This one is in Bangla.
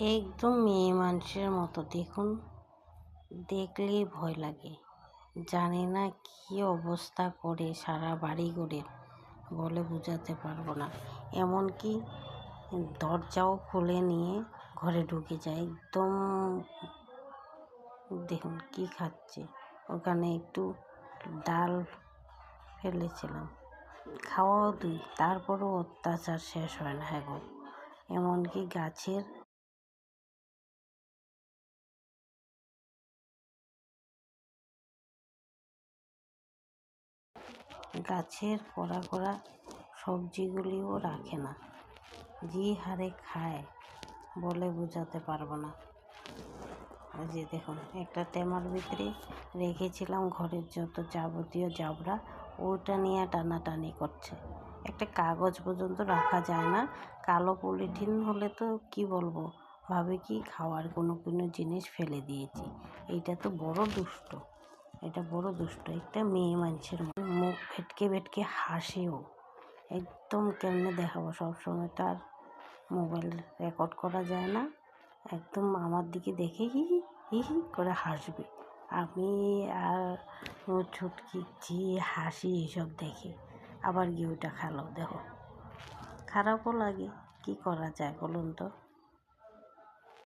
একদম মেয়ে মানুষের মতো দেখুন, দেখলেই ভয় লাগে। জানি না কী অবস্থা করে সারা বাড়িঘরের, বলে বোঝাতে পারবো না। এমনকি দরজাও খুলে নিয়ে ঘরে ঢুকে যায়। একদম দেখুন কি খাচ্ছে, ওখানে একটু ডাল ফেলেছিলাম, খাওয়াও দুই, তারপরও অত্যাচার শেষ হয় না। হ্যাঁ গো, এমনকি গাছের কড়া কড়া সবজিগুলিও রাখে না, যে হারে খায় বলে বোঝাতে পারবো না। ওই যে দেখুন, একটা তেমার ভিতরে রেখেছিলাম ঘরের যত যাবতীয় জাবরা, ওটা নিয়ে টানাটানি করছে। একটা কাগজ পর্যন্ত রাখা যায় না। কালো পলিথিন হলে তো কি বলবো, ভাবে কি খাওয়ার কোনো জিনিস ফেলে দিয়েছি। এইটা তো বড় দুষ্ট, এটা বড় দুষ্ট। একটা মেয়ে মানুষের মুখ ভেটকে ভেটকে হাসেও। একদম কেমনে দেখাবো, সবসময় তো আর মোবাইল রেকর্ড করা যায় না। একদম আমার দিকে দেখে হি হি হি করে হাসবে। আমি আর ও ছুটকি যে হাসি এসব দেখে। আবার গিয়ে ওটা খেলো, দেখো খারাপও লাগে, কি করা যায় বলুন তো।